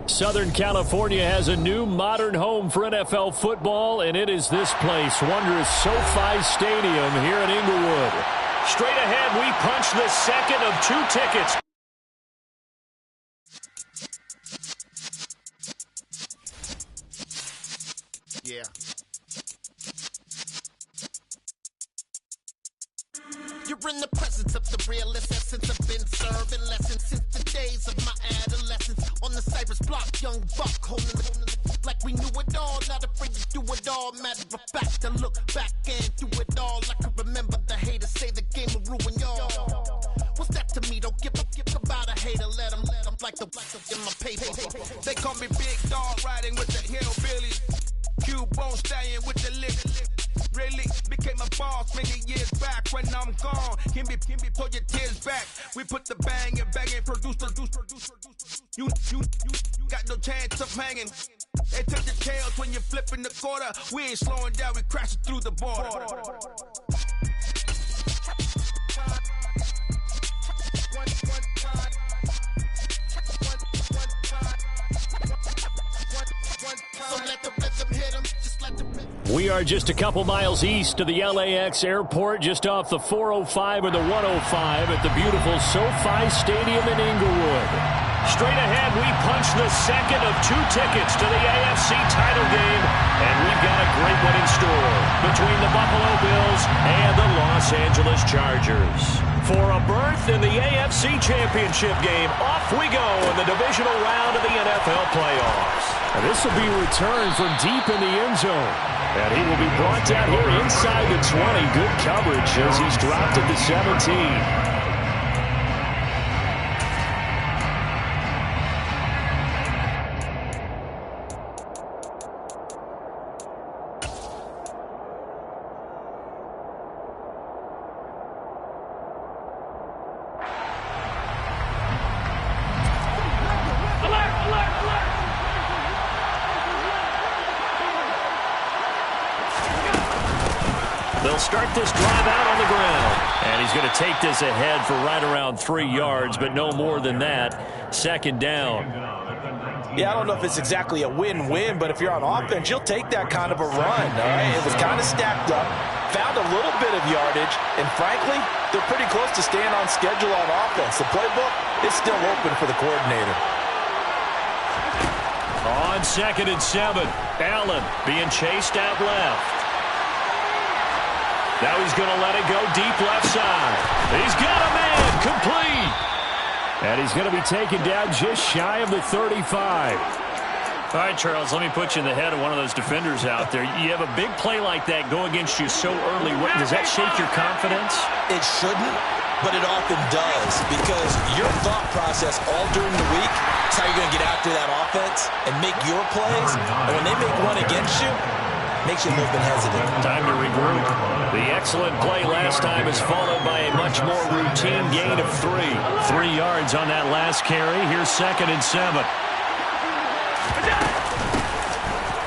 Southern California has a new modern home for NFL football, and it is this place, wondrous SoFi Stadium here in Inglewood. Straight ahead, we punch the second of 2 tickets. Yeah. You're in the presence of the realest essence. I've been serving lessons since the days of my adolescence. On the Cypress block, young buck holding it like we knew it all. Not afraid to do it all. Matter of fact, I look back and do it all. I can remember the haters say the game will ruin y'all. What's that to me? Don't give about a hater. Let them like the in my paper. They call me Big Dog, riding with the hillbillies. Cubone staying with the lift. Really became a boss many years back. When I'm gone, can be pull your tears back. We put the bang and produce. You got no chance of hanging. They took the tails when you're flipping the quarter. We ain't slowing down, we crashing through the border. We are just a couple miles east of the LAX airport, just off the 405 or the 105 at the beautiful SoFi Stadium in Inglewood. Straight ahead, we punch the second of 2 tickets to the AFC title game, and we've got a great one in store between the Buffalo Bills and the Los Angeles Chargers. For a berth in the AFC Championship game, off we go in the divisional round of the NFL playoffs. And this will be returned from deep in the end zone. And he will be brought down here inside the 20. Good coverage as he's dropped at the 17. They'll start this drive out on the ground. And he's going to take this ahead for right around 3 yards, but no more than that. Second down. Yeah, I don't know if it's exactly a win-win, but if you're on offense, you'll take that kind of a run, all right? It was kind of stacked up, found a little bit of yardage, and frankly, they're pretty close to staying on schedule on offense. The playbook is still open for the coordinator. On 2nd and 7, Allen being chased out left. Now he's going to let it go deep left side. He's got a man, complete. And he's going to be taken down just shy of the 35. All right, Charles, let me put you in the head of one of those defenders out there. You have a big play like that go against you so early. Does that shake your confidence? It shouldn't, but it often does, because your thought process all during the week is how you're going to get after that offense and make your plays. And when they make one against you, makes you a little bit hesitant. Time to regroup. The excellent play last time is followed by a much more routine gain of 3. 3 yards on that last carry. Here's 2nd and 7.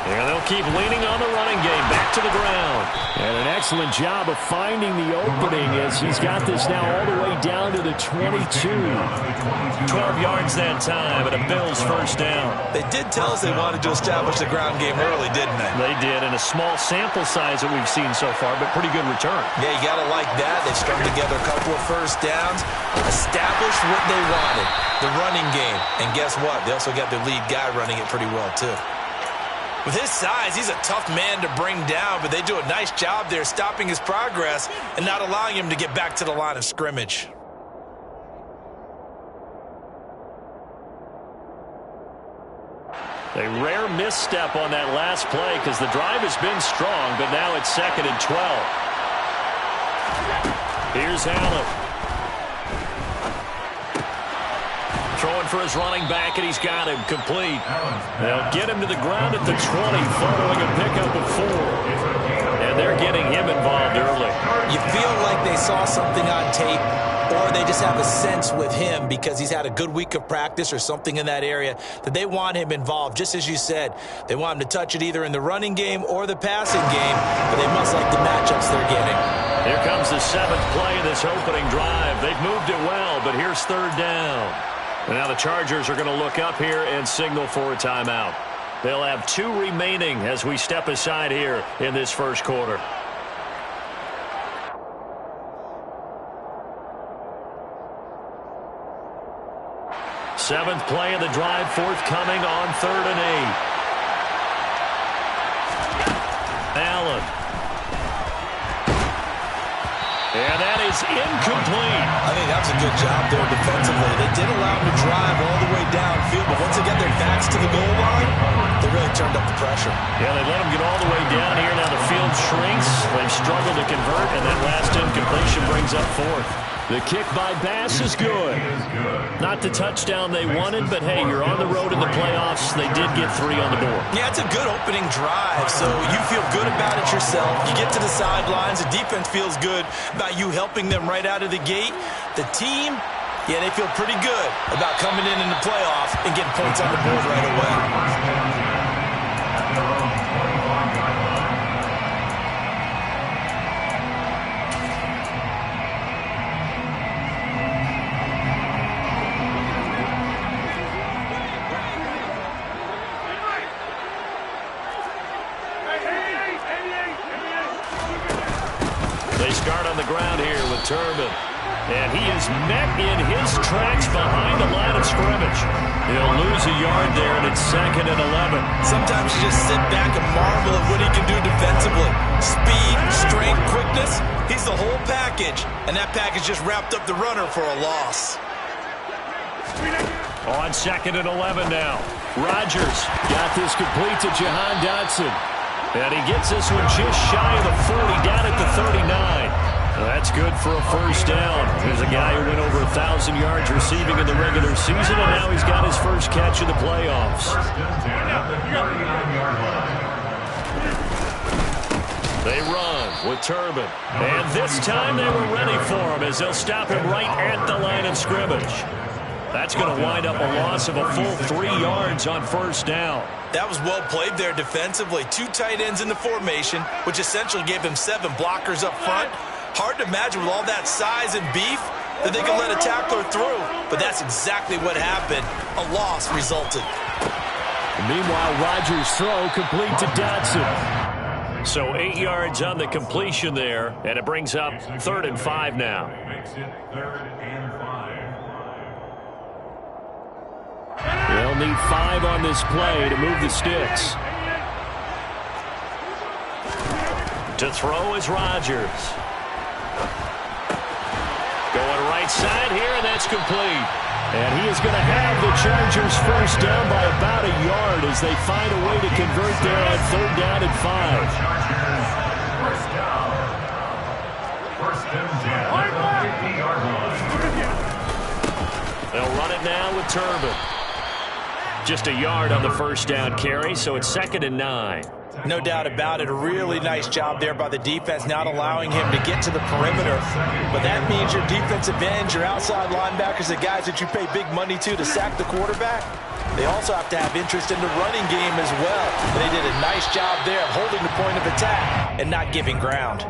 And they'll keep leaning on the running game. Back to the ground. And an excellent job of finding the opening as he's got this now all the way down to the 22. 12 yards that time, and a Bills first down. They did tell us they wanted to establish the ground game early, didn't they? They did, and a small sample size that we've seen so far, but pretty good return. Yeah, you got to like that. They strung together a couple of first downs, established what they wanted, the running game. And guess what? They also got their lead guy running it pretty well, too. With his size, he's a tough man to bring down, but they do a nice job there stopping his progress and not allowing him to get back to the line of scrimmage. A rare misstep on that last play because the drive has been strong, but now it's 2nd and 12. Here's Allen. Throwing for his running back, and he's got him complete. They'll get him to the ground at the 20 following a pickup of 4. And they're getting him involved early. You feel like they saw something on tape or they just have a sense with him because he's had a good week of practice or something in that area that they want him involved. Just as you said, they want him to touch it either in the running game or the passing game, but they must like the matchups they're getting. Here comes the 7th play of this opening drive. They've moved it well, but here's 3rd down. And now the Chargers are going to look up here and signal for a timeout. They'll have 2 remaining as we step aside here in this first quarter. Seventh play of the drive forthcoming on 3rd and 8. Allen. And that is incomplete. I think that was a good job there defensively. They did allow him to drive all the way downfield, but once they got their backs to the goal line, they really turned up the pressure. Yeah, they let him get all the way down here. Now the field shrinks. They've struggled to convert, and that last incompletion brings up 4th. The kick by Bass is good. Not the touchdown they wanted, but hey, you're on the road in the playoffs. They did get 3 on the board. Yeah, it's a good opening drive, so you feel good about it yourself. You get to the sidelines. The defense feels good about you helping them right out of the gate. The team, yeah, they feel pretty good about coming in the playoff and getting points on the board right away. Start on the ground here with Turbin. And he is met in his tracks behind the line of scrimmage. He'll lose a yard there, and it's 2nd and 11. Sometimes you just sit back and marvel at what he can do defensively. Speed, strength, quickness. He's the whole package. And that package just wrapped up the runner for a loss. On 2nd and 11 now. Rodgers got this complete to Jahan Dotson. And he gets this one just shy of the 40, down at the 39. That's good for a first down. Here's a guy who went over 1,000 yards receiving in the regular season, and now he's got his first catch in the playoffs. They run with Turbin. And this time they were ready for him as they'll stop him right at the line of scrimmage. That's going to wind up a loss of a full 3 yards on first down. That was well played there defensively. 2 tight ends in the formation, which essentially gave him 7 blockers up front. Hard to imagine with all that size and beef that they could let a tackler through. But that's exactly what happened. A loss resulted. Meanwhile, Rodgers' throw complete to Dotson. So 8 yards on the completion there, and it brings up 3rd and 5 now. They'll need 5 on this play to move the sticks. To throw is Rodgers. Going right side here, and that's complete. And he is going to have the Chargers first down by about a yard as they find a way to convert there on 3rd down and 5. First and 10 at the 50-yard line. They'll run it now with Turbin. Just a yard on the first down carry, so it's 2nd and 9. No doubt about it. A really nice job there by the defense, not allowing him to get to the perimeter. But that means your defensive ends, your outside linebackers, the guys that you pay big money to sack the quarterback, they also have to have interest in the running game as well. And they did a nice job there of holding the point of attack and not giving ground.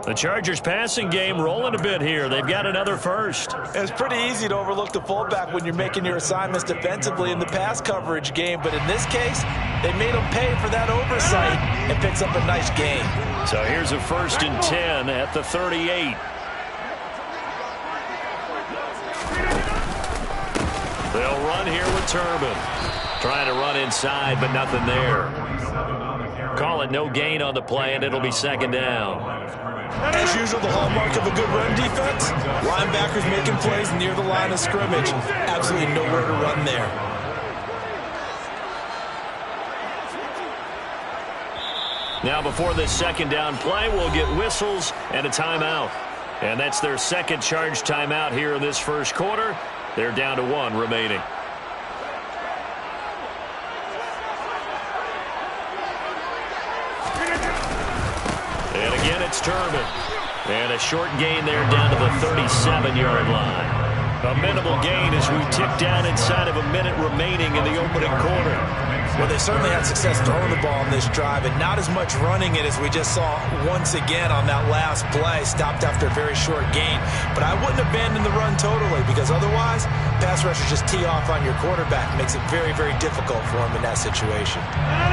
The Chargers passing game rolling a bit here. They've got another first. It's pretty easy to overlook the fullback when you're making your assignments defensively in the pass coverage game. But in this case, they made him pay for that oversight and picks up a nice gain. So here's a 1st and 10 at the 38. They'll run here with Turbin. Trying to run inside, but nothing there. Call it no gain on the play, and it'll be 2nd down. As usual, the hallmark of a good run defense, linebackers making plays near the line of scrimmage. Absolutely nowhere to run there. Now before this 2nd down play, we'll get whistles and a timeout. And that's their 2nd charge timeout here in this first quarter. They're down to 1 remaining. And again, it's Turbin. And a short gain there down to the 37-yard line. A minimal gain as we tick down inside of a minute remaining in the opening quarter. Well, they certainly had success throwing the ball on this drive and not as much running it as we just saw once again on that last play. Stopped after a very short gain. But I wouldn't abandon the run totally because otherwise, pass rushers just tee off on your quarterback. Makes it very, very difficult for him in that situation.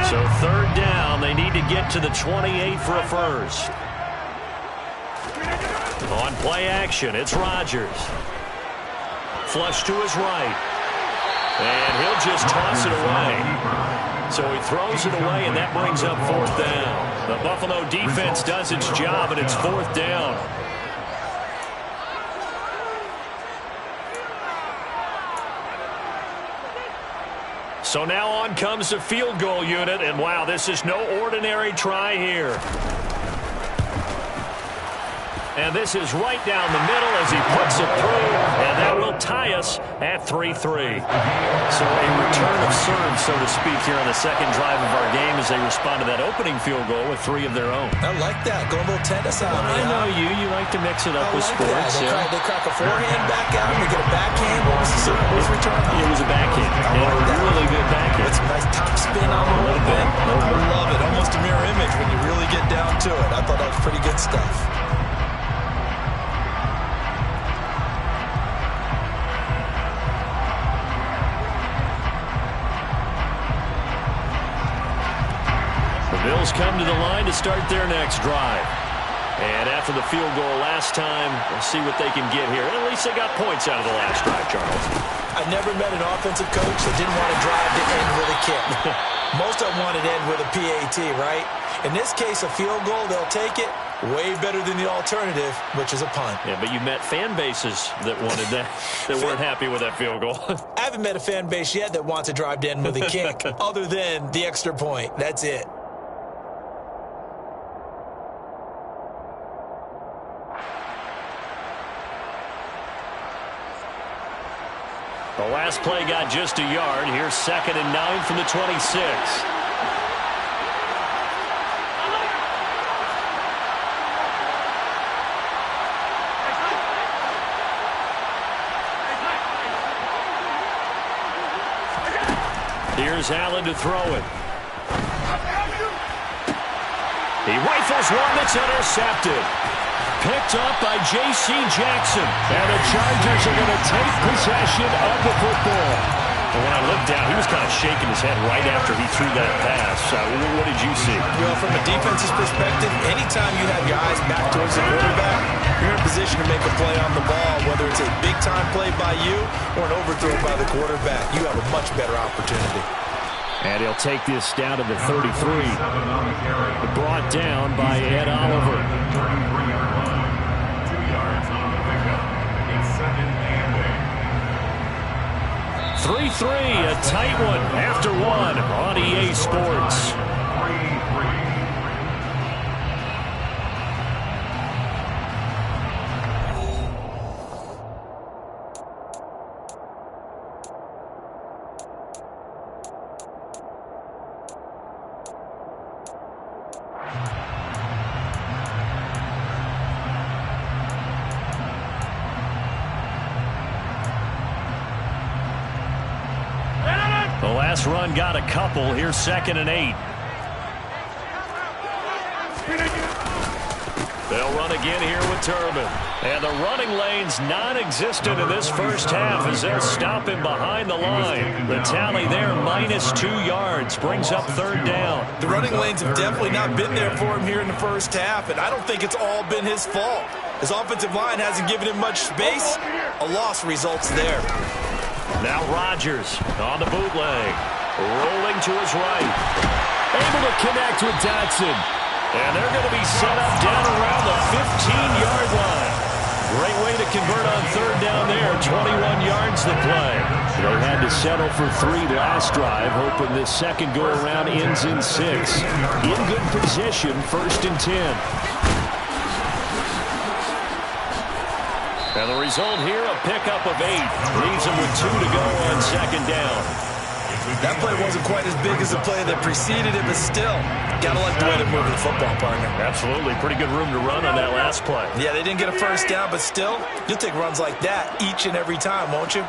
So third down, they need to get to the 28 for a first. On play action, it's Rodgers. Flush to his right. And he'll just toss it away. So he throws it away, and that brings up fourth down. The Buffalo defense does its job, and it's fourth down. So now on comes the field goal unit, and wow, this is no ordinary try here. And this is right down the middle as he puts it through, and that will tie us at 3-3. So a return of serve, so to speak, here on the second drive of our game as they respond to that opening field goal with 3 of their own. I like that. Going a little tennis on me. I know you. You like to mix it up with like sports. They crack a forehand back out, and they get a backhand. What was the serve? What was the return? It was a backhand. And a really good backhand. With some nice top spin on a little bit. I love it. Almost a mirror image when you really get down to it. I thought that was pretty good stuff. Bills come to the line to start their next drive. And after the field goal last time, we'll see what they can get here. And at least they got points out of the last drive, Charles. I never met an offensive coach that didn't want to drive to end with a kick. Most of them wanted to end with a PAT, right? In this case, a field goal, they'll take it. Way better than the alternative, which is a punt. Yeah, but you met fan bases that wanted that, that weren't happy with that field goal. I haven't met a fan base yet that wants to drive to end with a kick, other than the extra point. That's it. The last play got just a yard. Here's 2nd and 9 from the 26. Here's Allen to throw it. He rifles one that's intercepted. Picked up by J.C. Jackson. And the Chargers are going to take possession of the football. And when I looked down, he was kind of shaking his head right after he threw that pass. What did you see? Well, from a defense's perspective, anytime you have your eyes back towards the quarterback, you're in a position to make a play on the ball, whether it's a big-time play by you or an overthrow by the quarterback. You have a much better opportunity. And he'll take this down to the 33. Brought down by Ed Oliver. 3-3, a tight one after one on EA Sports. The last run got a couple. Here's 2nd and 8. They'll run again here with Turbin. And the running lane's non-existent in this first half as they'll stop him behind the line. The tally there, -2 yards, brings up 3rd down. The running lanes have definitely not been there for him here in the first half, and I don't think it's all been his fault. His offensive line hasn't given him much space. A loss results there. Now Rodgers on the bootleg. Rolling to his right. Able to connect with Dotson. And they're going to be set up down around the 15-yard line. Great way to convert on 3rd down there. 21 yards to play. They had to settle for 3 last drive, hoping this second go-around ends in 6. In good position, 1st and 10. And the result here, a pickup of 8. Leaves them with 2 to go on 2nd down. That play wasn't quite as big as the play that preceded it, but still, got to like the way they're moving the football, partner. Absolutely. Pretty good room to run on that last play. Yeah, they didn't get a first down, but still, you'll take runs like that each and every time, won't you?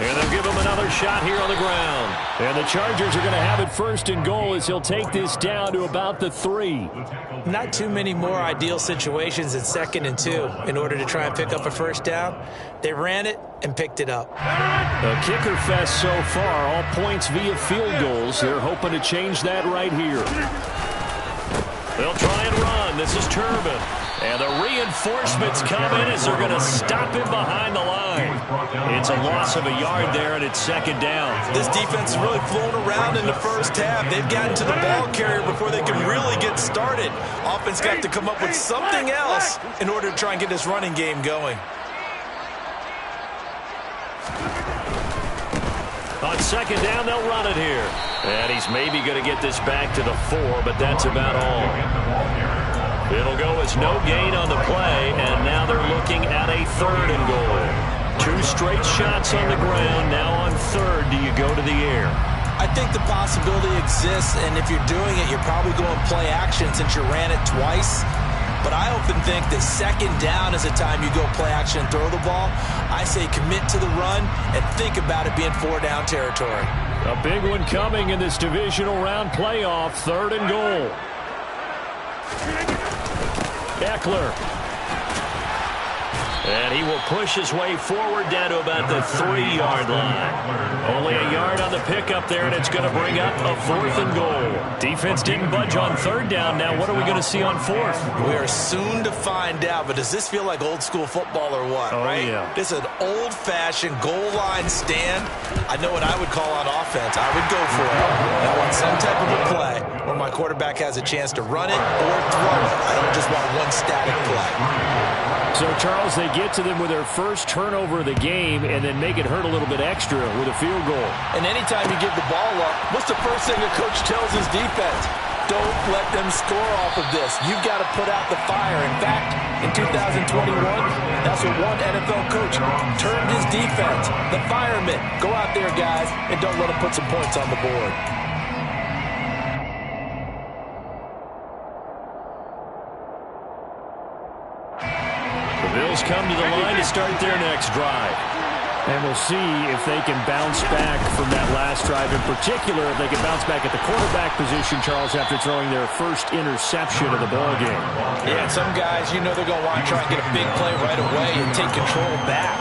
And they'll give him another shot here on the ground. And the Chargers are going to have it first and goal as he'll take this down to about the 3. Not too many more ideal situations in 2nd and 2 in order to try and pick up a first down. They ran it and picked it up. A kicker fest so far, all points via field goals. They're hoping to change that right here. They'll try and run. This is Turbin. And the reinforcements come in as they're going to stop him behind the line. It's a loss of a yard there, and it's 2nd down. This defense has really flown around in the first half. They've gotten to the ball carrier before they can really get started. Offense got to come up with something else in order to try and get this running game going. On 2nd down, they'll run it here. And he's maybe going to get this back to the 4, but that's about all. It'll go as no gain on the play, and now they're looking at a 3rd and goal. 2 straight shots on the ground. Now on 3rd, do you go to the air? I think the possibility exists, and if you're doing it, you're probably going play action since you ran it twice. But I often think that 2nd down is the time you go play action and throw the ball. I say commit to the run and think about it being 4-down territory. A big one coming in this divisional round playoff. 3rd and goal. Eckler. And he will push his way forward down to about the 3-yard line. Only a yard on the pickup there, and it's going to bring up a 4th and goal. Defense didn't budge on 3rd down. Now what are we going to see on 4th? We are soon to find out, but does this feel like old school football or what, right? Yeah. This is an old-fashioned goal line stand. I know what I would call on offense. I would go for it. I want some type of a play where my quarterback has a chance to run it or throw it. I don't just want one static play. So, Charles, they get to them with their first turnover of the game and then make it hurt a little bit extra with a field goal. And anytime you give the ball up, what's the first thing a coach tells his defense? Don't let them score off of this. You've got to put out the fire. In fact, in 2021, that's what one NFL coach termed his defense. The firemen. Go out there, guys, and don't let them put some points on the board. Bills come to the line to start their next drive. And we'll see if they can bounce back from that last drive. In particular, if they can bounce back at the quarterback position, Charles, after throwing their first interception of the ballgame. Yeah, and some guys, you know they're going to want to try and get a big play right away and take control back.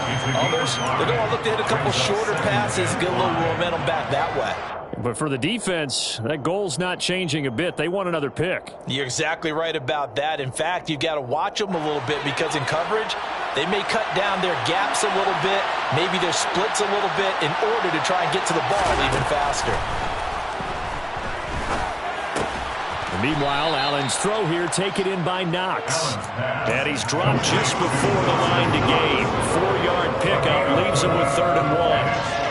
Others, they're going to look to hit a couple shorter passes, get a little momentum back that way. But for the defense, that goal's not changing a bit. They want another pick. You're exactly right about that. In fact, you've got to watch them a little bit because in coverage, they may cut down their gaps a little bit, maybe their splits a little bit in order to try and get to the ball even faster. Meanwhile, Allen's throw here taken in by Knox. And he's dropped just before the line to gain. 4-yard pickup leaves him with 3rd and 1.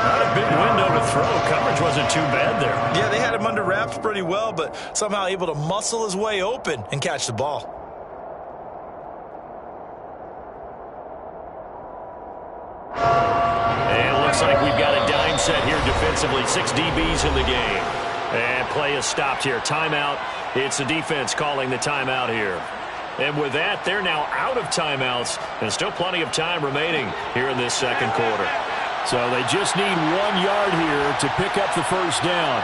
Not a big window to throw. Coverage wasn't too bad there. Yeah, they had him under wraps pretty well, but somehow able to muscle his way open and catch the ball. And it looks like we've got a dime set here defensively. 6 DBs in the game. And play is stopped here. Timeout. It's the defense calling the timeout here. And with that, they're now out of timeouts. And still plenty of time remaining here in this second quarter. So they just need 1 yard here to pick up the first down.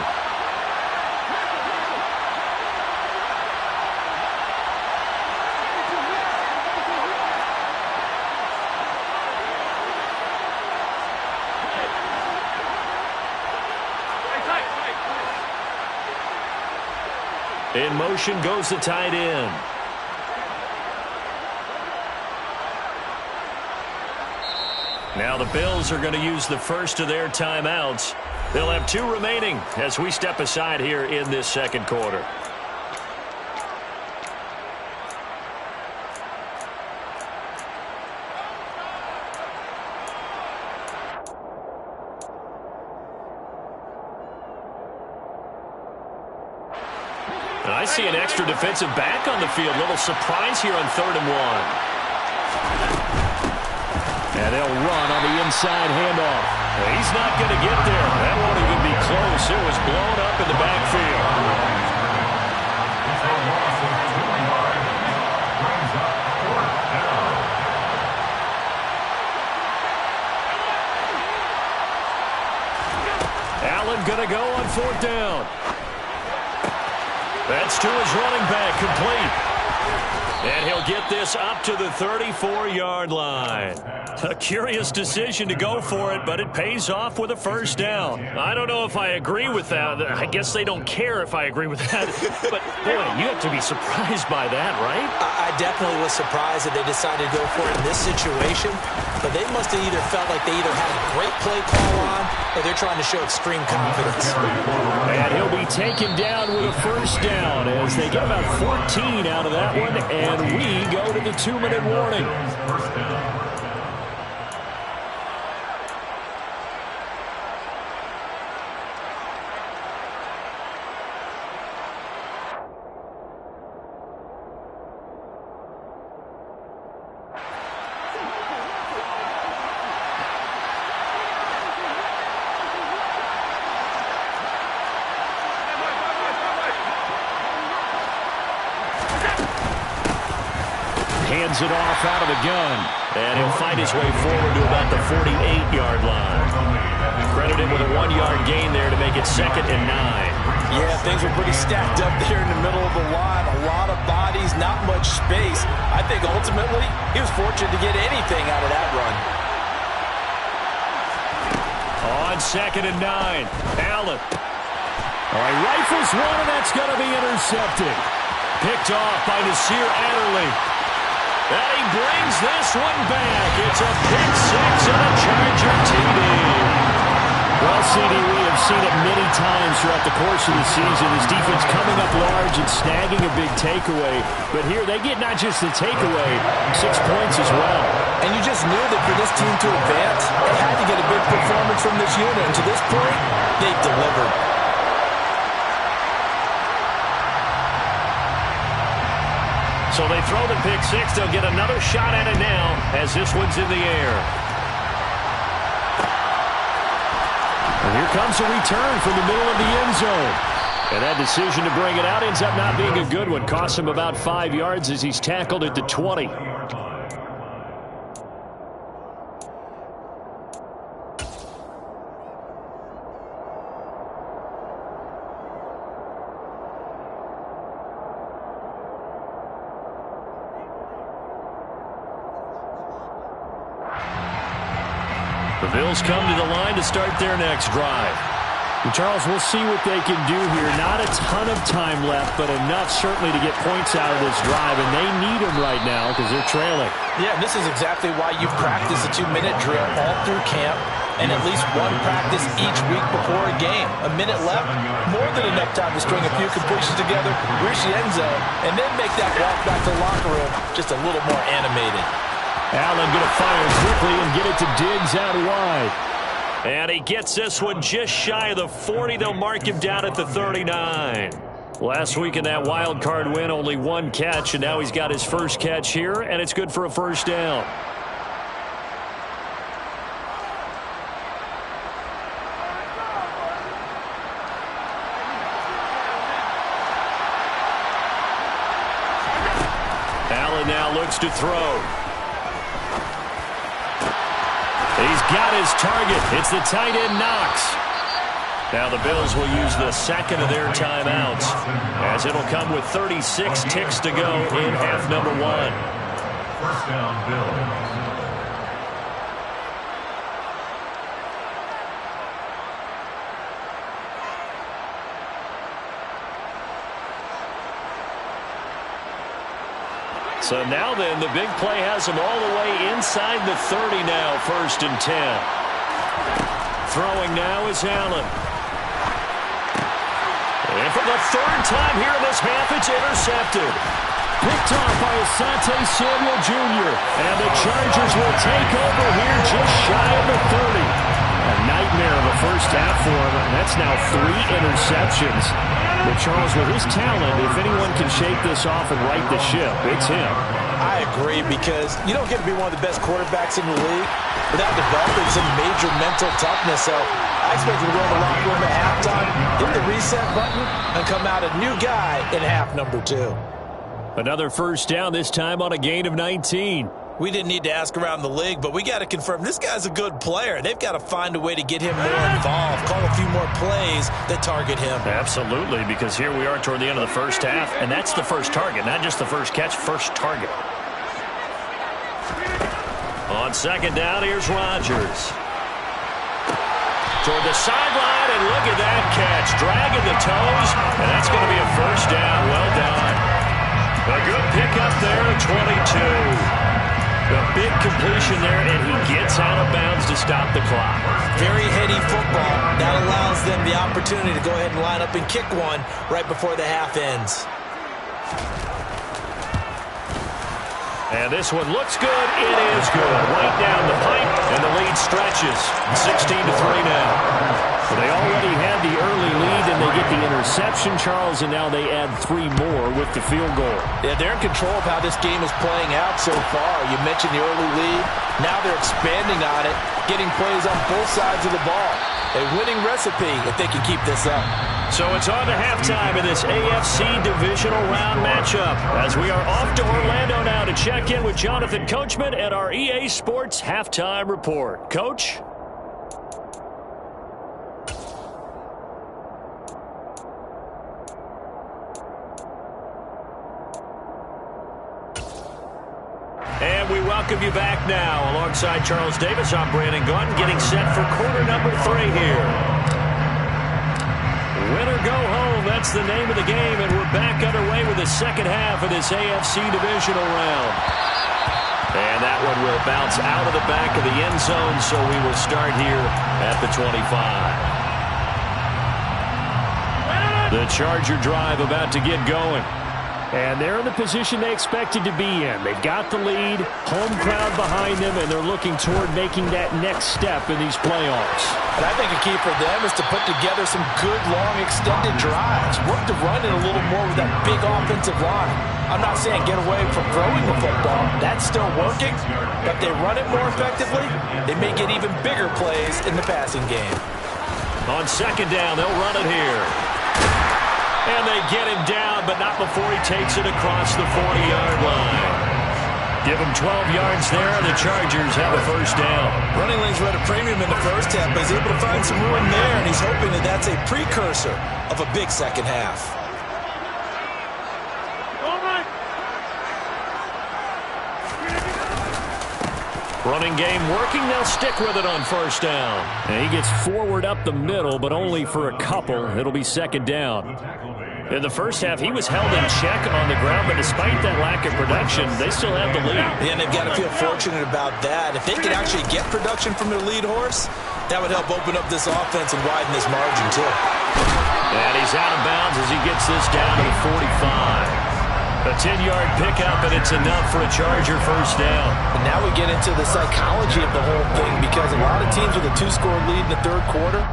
In motion goes the tight end. Now the Bills are going to use the first of their timeouts. They'll have 2 remaining as we step aside here in this second quarter. And I see an extra defensive back on the field. Little surprise here on 3rd and 1. And they'll run on the inside handoff. He's not going to get there. That won't even be close. It was blown up in the backfield. It's a loss of 2 yards. Brings up 4th down. Allen going to go on 4th down. That's to his running back, complete. And he'll get this up to the 34-yard line. A curious decision to go for it, but it pays off with a 1st down. I don't know if I agree with that. I guess they don't care if I agree with that. But, boy, you have to be surprised by that, right? I definitely was surprised that they decided to go for it in this situation. But they must have either felt like they either had a great play call on or they're trying to show extreme confidence. And he'll be taken down with a 1st down as they get about 14 out of that one. And we go to the 2-minute warning. First down. Hands it off out of the gun. And he'll find his way forward to about the 48-yard line. Credit him with a 1-yard gain there to make it 2nd and 9. Yeah, things were pretty stacked up there in the middle of the line. A lot of bodies, not much space. I think ultimately he was fortunate to get anything out of that run. On 2nd and 9, Allen. All right, rifles one, and that's going to be intercepted. Picked off by Nasir Adderley. And he brings this one back. It's a pick 6 and a Charger TD. Well, CD, we have seen it many times throughout the course of the season. His defense coming up large and snagging a big takeaway. But here they get not just the takeaway, 6 points as well. And you just knew that for this team to advance, they had to get a big performance from this unit. And to this point, they've delivered. So they throw the pick 6. They'll get another shot at it now as this one's in the air. And here comes a return from the middle of the end zone. And that decision to bring it out ends up not being a good one. Costs him about 5 yards as he's tackled at the 20. The Bills come to the line to start their next drive. And Charles, we'll see what they can do here. Not a ton of time left, but enough certainly to get points out of this drive, and they need them right now because they're trailing. Yeah, this is exactly why you practice a 2-minute drill all through camp and at least one practice each week before a game. A minute left, more than enough time to string a few completions together, reach the end zone, and then make that walk back to the locker room just a little more animated. Allen going to fire quickly and get it to Diggs out wide. And he gets this one just shy of the 40. They'll mark him down at the 39. Last week in that wild card win, only 1 catch, and now he's got his first catch here, and it's good for a 1st down. Allen now looks to throw. He's got his target. It's the tight end Knox. Now the Bills will use the 2nd of their timeouts as it'll come with 36 ticks to go in half number 1. 1st down, Bills. So now then, the big play has him all the way inside the 30 now, 1st and 10. Throwing now is Allen. And for the 3rd time here in this half, it's intercepted. Picked off by Asante Samuel Jr. And the Chargers will take over here just shy of the 30. A nightmare of a first half for him, and that's now 3 interceptions. But Charles, with his talent, if anyone can shake this off and right the ship, it's him. I agree, because you don't get to be one of the best quarterbacks in the league without developing some major mental toughness. So I expect him to go in the locker room at halftime, hit the reset button, and come out a new guy in half number 2. Another first down, this time on a gain of 19. We didn't need to ask around the league, but we got to confirm this guy's a good player. They've got to find a way to get him more involved, call a few more plays that target him. Absolutely, because here we are toward the end of the first half, and that's the first target, not just the first catch, first target. On second down, here's Rodgers. Toward the sideline, and look at that catch. Dragging the toes, and that's going to be a first down. Well done. A good pickup there at 22. A big completion there, and he gets out of bounds to stop the clock. Very heady football. That allows them the opportunity to go ahead and line up and kick one right before the half ends. And this one looks good. It is good. Right down the pipe, and the lead stretches. 16-3 now. Well, they already had the early lead, and they get the interception, Charles, and now they add 3 more with the field goal. Yeah, they're in control of how this game is playing out so far. You mentioned the early lead. Now they're expanding on it, getting plays on both sides of the ball. A winning recipe if they can keep this up. So it's on to halftime in this AFC Divisional Round matchup as we are off to Orlando now to check in with Jonathan Coachman at our EA Sports Halftime Report. Coach? And we welcome you back now. Alongside Charles Davis, I'm Brandon Gaudin, getting set for quarter number 3 here. Win or go home, that's the name of the game, and we're back underway with the second half of this AFC Divisional Round. And that one will bounce out of the back of the end zone, so we will start here at the 25. The Charger drive about to get going. And they're in the position they expected to be in. They've got the lead, home crowd behind them, and they're looking toward making that next step in these playoffs. And I think a key for them is to put together some good, long, extended drives. Work to run it a little more with that big offensive line. I'm not saying get away from throwing the football. That's still working. But if they run it more effectively, they may get even bigger plays in the passing game. On second down, they'll run it here. And they get him down, but not before he takes it across the 40-yard line. Give him 12 yards there, and the Chargers have a first down. Running lanes were at a premium in the first half, but he's able to find some room there, and he's hoping that that's a precursor of a big second half. Running game working. They'll stick with it on first down. And he gets forward up the middle, but only for a couple. It'll be second down. In the first half, he was held in check on the ground, but despite that lack of production, they still have the lead. Yeah, and they've got to feel fortunate about that. If they could actually get production from their lead horse, that would help open up this offense and widen this margin, too. And he's out of bounds as he gets this down to the 45. A 10-yard pickup, and it's enough for a Charger first down. And now we get into the psychology of the whole thing, because a lot of teams with a 2-score lead in the third quarter,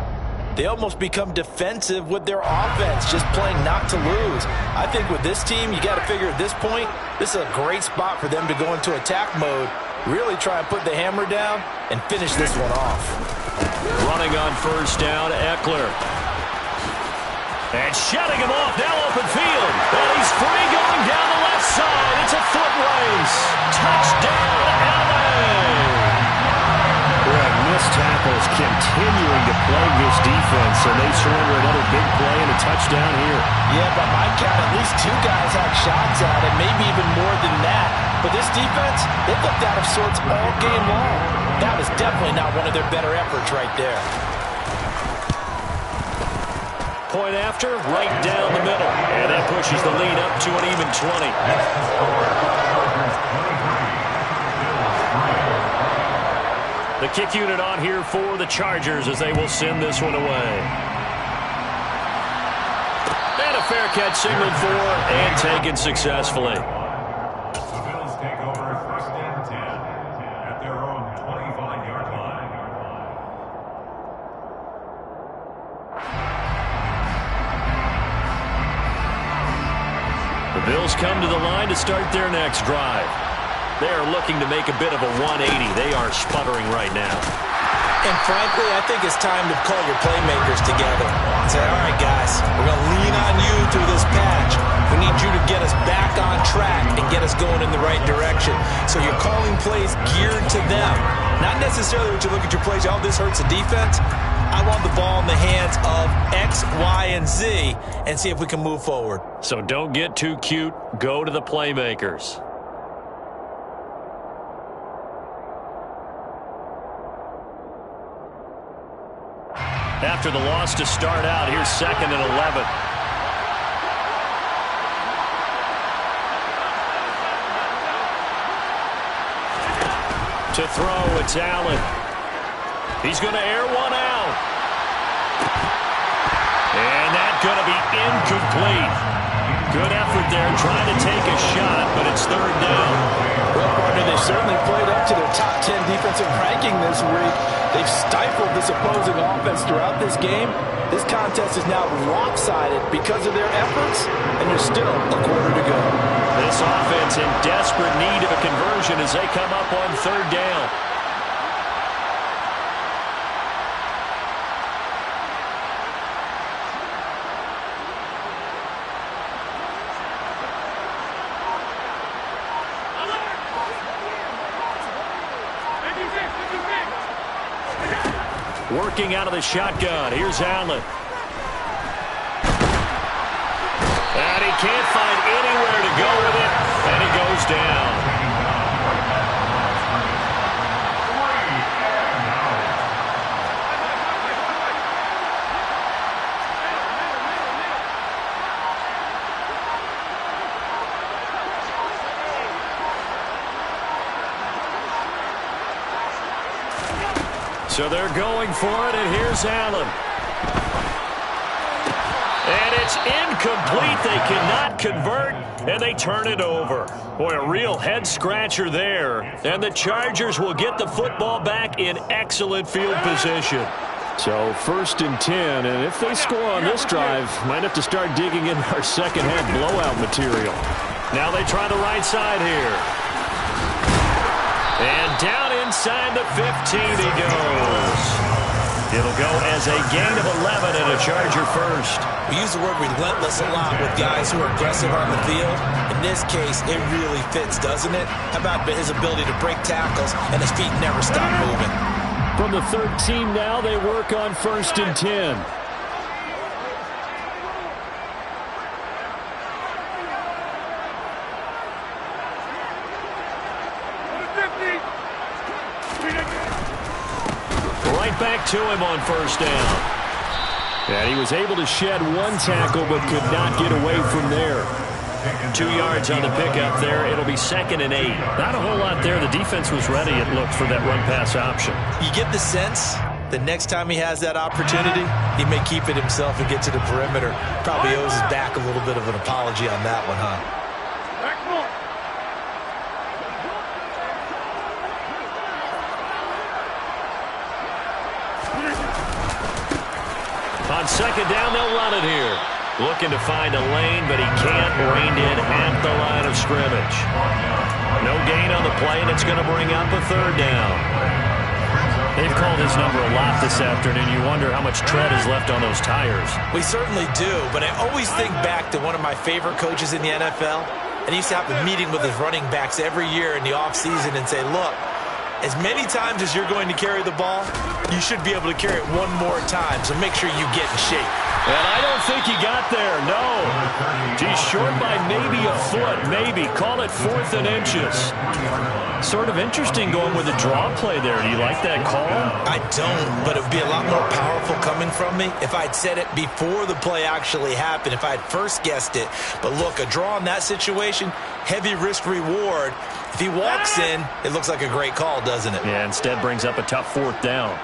they almost become defensive with their offense, just playing not to lose. I think with this team, you got to figure at this point, this is a great spot for them to go into attack mode, really try and put the hammer down and finish this one off. Running on first down, Eckler. And shutting him off, now open field. And he's free going down the left side. It's a foot race. Touchdown, L.A. Missed tackles continuing to plague this defense, and they surrender another big play and a touchdown here. Yeah, by my count, at least 2 guys had shots at it, maybe even more than that. But this defense, they looked out of sorts all game long. That was definitely not one of their better efforts right there. Point after, right down the middle. And that pushes the lead up to an even 20. The kick unit on here for the Chargers as they will send this one away. And a fair catch signaled for and taken successfully. The Bills take over first and 10 at their own 25-yard line. The Bills come to the line to start their next drive. They are looking to make a bit of a 180. They are sputtering right now. And frankly, I think it's time to call your playmakers together. Say, all right, guys, we're going to lean on you through this patch. We need you to get us back on track and get us going in the right direction. So you're calling plays geared to them. Not necessarily when you look at your plays, oh, this hurts the defense. I want the ball in the hands of X, Y, and Z and see if we can move forward. So don't get too cute. Go to the playmakers. After the loss to start out, here's 2nd and 11. To throw, it's Allen. He's going to air one out. And that's going to be incomplete. Good effort there trying to take a shot, but it's 3rd down. Well, partner, they certainly played up to their top 10 defensive ranking this week. They've stifled this opposing offense throughout this game. This contest is now lopsided because of their efforts, and there's still a quarter to go. This offense in desperate need of a conversion as they come up on 3rd down. Working out of the shotgun. Here's Allen. And he can't find anywhere to go with it. And he goes down. So they're going for it, and here's Allen. And it's incomplete. They cannot convert, and they turn it over. Boy, a real head-scratcher there. And the Chargers will get the football back in excellent field position. So 1st and 10, and if they score on this drive, might have to start digging in our second-half blowout material. Now they try the right side here. And down inside the 15 he goes. It'll go as a gain of 11 and a Charger first. We use the word relentless a lot with guys who are aggressive on the field. In this case, it really fits, doesn't it? How about his ability to break tackles and his feet never stop moving? From the 13 now, they work on 1st and 10. Back to him on 1st down. And he was able to shed one tackle but could not get away from there. 2 yards on the pickup there. It'll be 2nd and 8. Not a whole lot there. The defense was ready, it looked, for that run-pass option. You get the sense the next time he has that opportunity, he may keep it himself and get to the perimeter. Probably owes his back a little bit of an apology on that one, huh? On 2nd down, they'll run it here. Looking to find a lane, but he can't. Reined in at the line of scrimmage. No gain on the play, and it's going to bring up a 3rd down. They've called his number a lot this afternoon. You wonder how much tread is left on those tires. We certainly do, but I always think back to one of my favorite coaches in the NFL, and he used to have a meeting with his running backs every year in the offseason and say, look, as many times as you're going to carry the ball, you should be able to carry it one more time, so make sure you get in shape. And I don't think he got there, no. He's short by maybe a foot, maybe. Call it 4th and inches. Sort of interesting going with a draw play there. Do you like that call? I don't, but it would be a lot more powerful coming from me if I'd said it before the play actually happened, if I'd first guessed it. But look, a draw in that situation, heavy risk reward. If he walks in, it looks like a great call, doesn't it? Yeah, instead brings up a tough 4th down.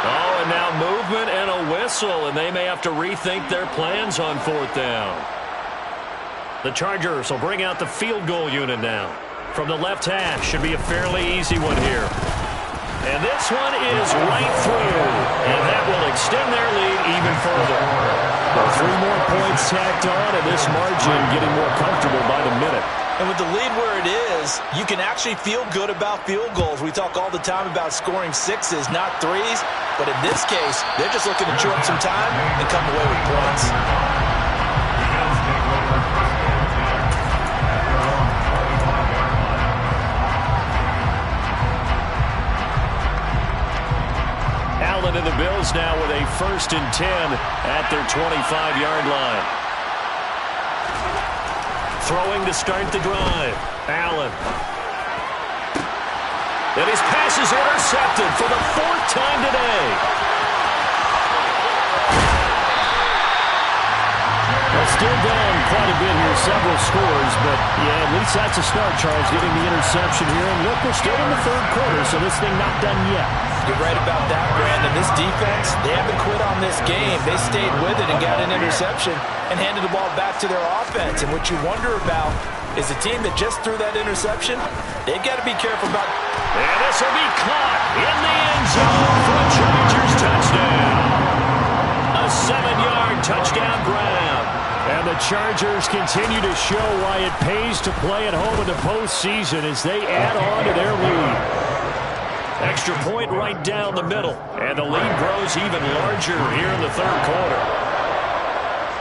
Oh, and now movement and a whistle, and they may have to rethink their plans on 4th down. The Chargers will bring out the field goal unit now. From the left hash, should be a fairly easy one here. And this one is right through. And that will extend their lead even further. Well, 3 more points tacked on, and this margin getting more comfortable by the minute. And with the lead where it is, you can actually feel good about field goals. We talk all the time about scoring 6s, not 3s. But in this case, they're just looking to chew up some time and come away with points. Allen and the Bills now with a 1st and 10 at their 25-yard line. Throwing to start the drive. Allen. And his pass is intercepted for the 4th time today. Well, still down quite a bit here, several scores, but yeah, at least that's a start, Charles, getting the interception here. And look, we're still in the 3rd quarter, so this thing not done yet. You're right about that, Brandon. This defense, they haven't quit on this game. They stayed with it and got an interception and handed the ball back to their offense. And what you wonder about is the team that just threw that interception, they've got to be careful about. And this will be caught in the end zone for a Chargers touchdown. A 7-yard touchdown grab. And the Chargers continue to show why it pays to play at home in the postseason as they add on to their lead. Extra point right down the middle. And the lead grows even larger here in the 3rd quarter.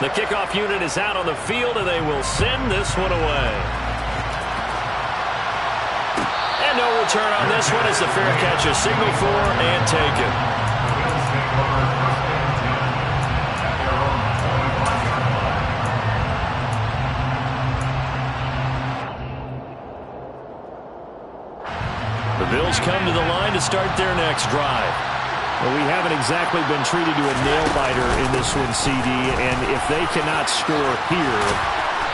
The kickoff unit is out on the field, and they will send this one away. And no return on this one as the fair catch is signaled for and taken. The Bills come to the line to start their next drive. Well, we haven't exactly been treated to a nail-biter in this one, CD, and if they cannot score here,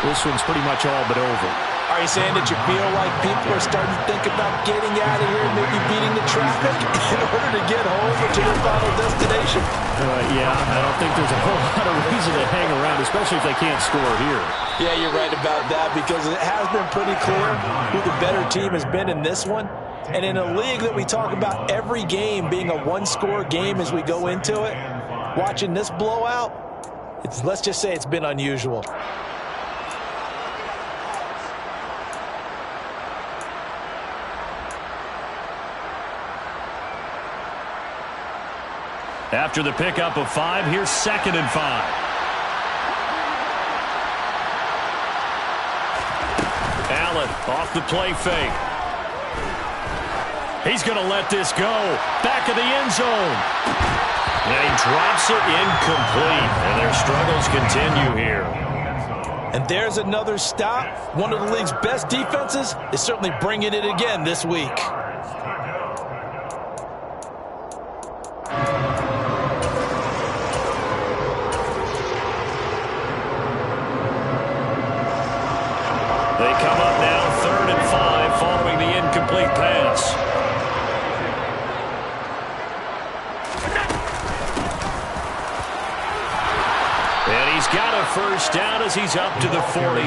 this one's pretty much all but over. Are you saying that you feel like people are starting to think about getting out of here, maybe beating the traffic in order to get home or to their final destination? Yeah, I don't think there's a whole lot of reason to hang around, especially if they can't score here. Yeah, you're right about that because it has been pretty clear who the better team has been in this one. And in a league that we talk about every game being a 1-score game as we go into it, watching this blowout, let's just say it's been unusual. After the pickup of 5, here's 2nd and 5. Allen off the play fake. He's going to let this go. Back of the end zone. And he drops it incomplete. And their struggles continue here. And there's another stop. One of the league's best defenses is certainly bringing it again this week. They come up now 3rd and 5 following the incomplete pass. And he's got a 1st down as he's up to the 48.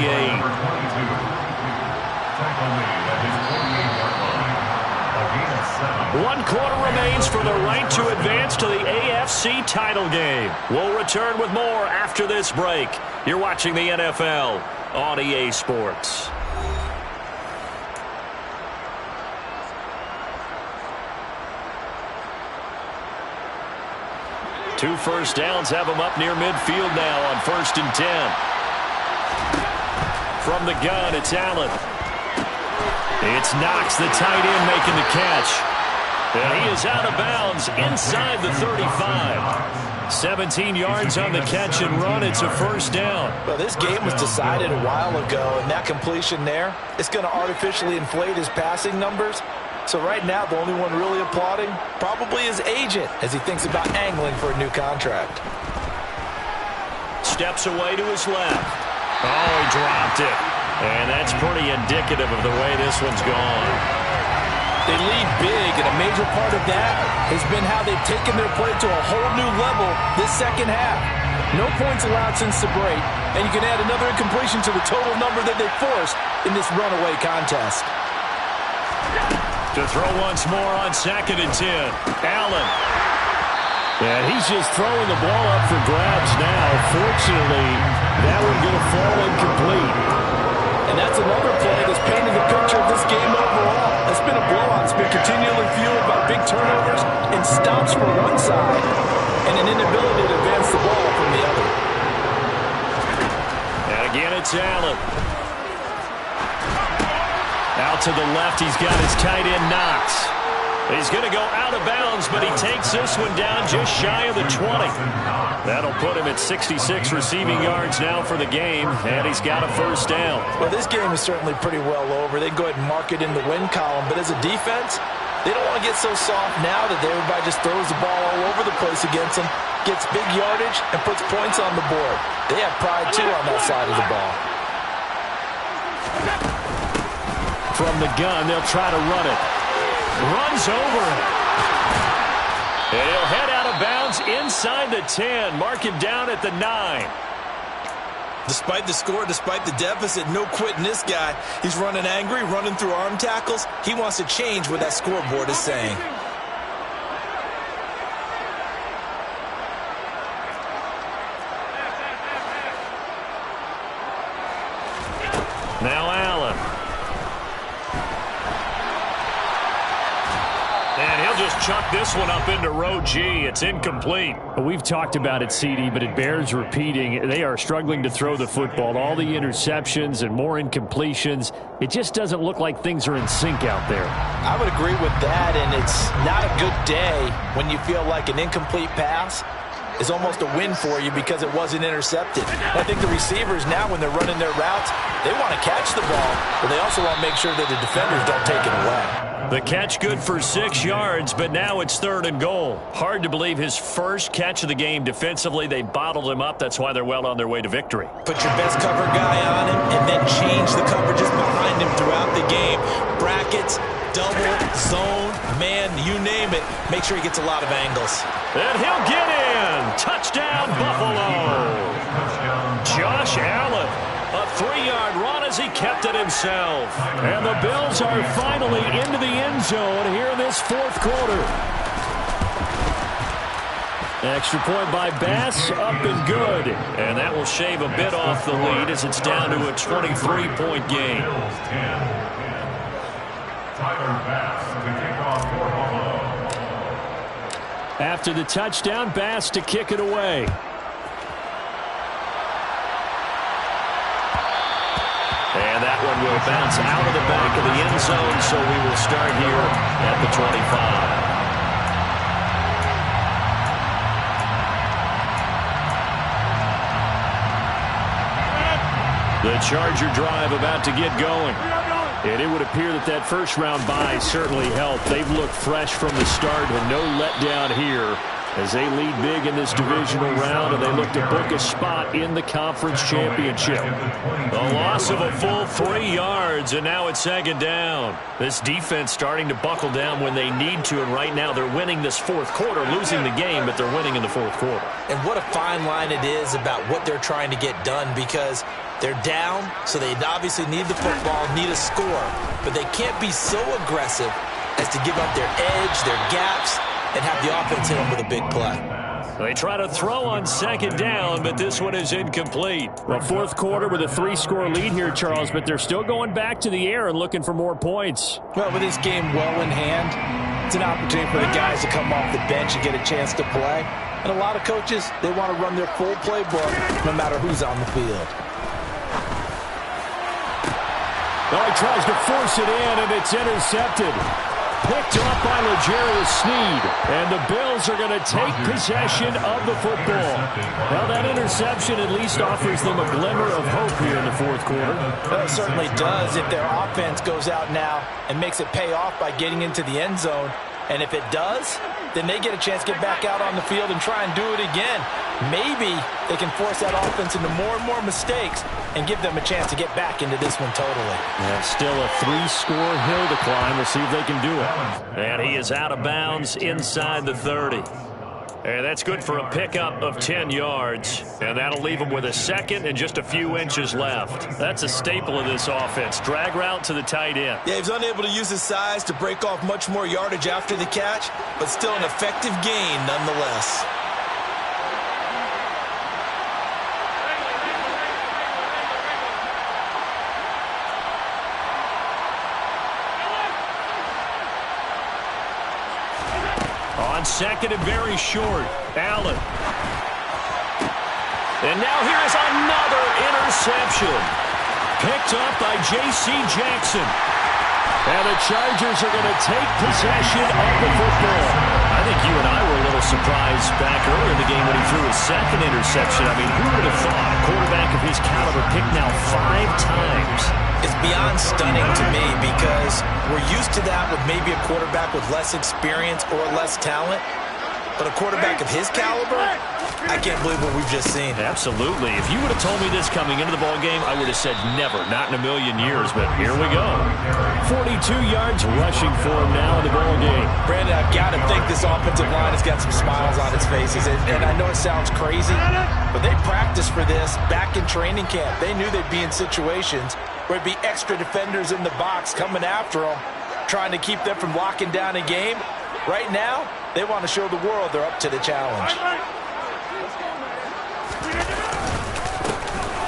1 quarter remains for the right to advance to the AFC title game. We'll return with more after this break. You're watching the NFL on EA Sports. Two 1st downs have them up near midfield now on 1st and 10. From the gun, it's Allen. It's Knox, the tight end, making the catch. And he is out of bounds inside the 35. 17 yards on the catch and run. It's a 1st down. Well, this game was decided a while ago, and that completion there, it's going to artificially inflate his passing numbers. So right now, the only one really applauding probably his agent as he thinks about angling for a new contract. Steps away to his left. Oh, he dropped it. And that's pretty indicative of the way this one's gone. They lead big, and a major part of that has been how they've taken their play to a whole new level this 2nd half. No points allowed since the break, and you can add another incompletion to the total number that they forced in this runaway contest. To throw once more on 2nd and 10. Allen. And he's just throwing the ball up for grabs now. Fortunately, that one going to fall incomplete. And that's another play that's painted the picture of this game overall. It's been a blowout. It's been continually fueled by big turnovers and stops from one side and an inability to advance the ball from the other. And again, it's Allen. Out to the left, he's got his tight end Knox. He's going to go out of bounds, but he takes this one down just shy of the 20. That'll put him at 66 receiving yards now for the game, and he's got a first down. Well, this game is certainly pretty well over. They can go ahead and mark it in the win column, but as a defense, they don't want to get so soft now that everybody just throws the ball all over the place against them, gets big yardage, and puts points on the board. They have pride, too, on that side of the ball. From the gun, they'll try to run it. Runs over him. And he'll head out of bounds inside the 10. Mark him down at the 9. Despite the score, despite the deficit, no quitting this guy. He's running angry, running through arm tackles. He wants to change what that scoreboard is saying. Now Allen. And he'll just chuck this one up into row G. It's incomplete. We've talked about it, CD, but it bears repeating. They are struggling to throw the football. All the interceptions and more incompletions. It just doesn't look like things are in sync out there. I would agree with that, and it's not a good day when you feel like an incomplete pass is almost a win for you because it wasn't intercepted. I think the receivers now, when they're running their routes, they want to catch the ball, but they also want to make sure that the defenders don't take it away. The catch good for 6 yards, but now it's 3rd and goal. Hard to believe his first catch of the game defensively. They bottled him up. That's why they're well on their way to victory. Put your best cover guy on him and then change the coverages behind him throughout the game. Brackets, double, zone, man, you name it. Make sure he gets a lot of angles. And he'll get in. Touchdown, Buffalo. Josh Allen. A 3-yard run as he kept it himself. And the Bills are finally into the end zone here in this 4th quarter. Extra point by Bass, up and good. And that will shave a bit off the lead as it's down to a 23-point game. Tyler Bass to kick off for Buffalo. After the touchdown, Bass to kick it away. And that one will bounce out of the back of the end zone, so we will start here at the 25. The Charger drive about to get going. And it would appear that that first-round bye certainly helped. They've looked fresh from the start and no letdown here as they lead big in this divisional round, and they look to book a spot in the conference championship. A loss of a full 3 yards, and now it's 2nd down. This defense starting to buckle down when they need to, and right now they're winning this 4th quarter, losing the game, but they're winning in the 4th quarter. And what a fine line it is about what they're trying to get done, because they're down, so they obviously need the football, need a score, but they can't be so aggressive as to give up their edge, their gaps, and have the offense hit them with a big play. They try to throw on 2nd down, but this one is incomplete. Well, 4th quarter with a 3-score lead here, Charles, but they're still going back to the air and looking for more points. Well, with this game well in hand, it's an opportunity for the guys to come off the bench and get a chance to play. And a lot of coaches, they want to run their full playbook no matter who's on the field. Well, he tries to force it in, and it's intercepted. Picked up by L'Jarius Sneed. And the Bills are going to take possession of the football. Well, that interception at least offers them a glimmer of hope here in the 4th quarter. Well, it certainly does if their offense goes out now and makes it pay off by getting into the end zone. And if it does, then they get a chance to get back out on the field and try and do it again. Maybe they can force that offense into more and more mistakes and give them a chance to get back into this one totally. And still a 3-score hill to climb. We'll see if they can do it. And he is out of bounds inside the 30. And that's good for a pickup of 10 yards. And that'll leave him with a second and just a few inches left. That's a staple of this offense. Drag route to the tight end. Yeah, he was unable to use his size to break off much more yardage after the catch, but still an effective gain nonetheless. On second and very short, Allen. And now here's another interception. Picked up by J.C. Jackson. And the Chargers are going to take possession of the football. I think you and I were a little surprised back earlier in the game when he threw his second interception. I mean, who would have thought a quarterback of his caliber picked now 5 times? It's beyond stunning to me because we're used to that with maybe a quarterback with less experience or less talent. But a quarterback of his caliber, I can't believe what we've just seen. Absolutely. If you would have told me this coming into the ball game, I would have said never, not in a million years. But here we go. 42 yards rushing for him now in the ball game. Brandon, I've got to think this offensive line has got some smiles on its faces. And I know it sounds crazy, but they practiced for this back in training camp. They knew they'd be in situations where it'd be extra defenders in the box coming after them, trying to keep them from locking down a game. Right now, they want to show the world they're up to the challenge.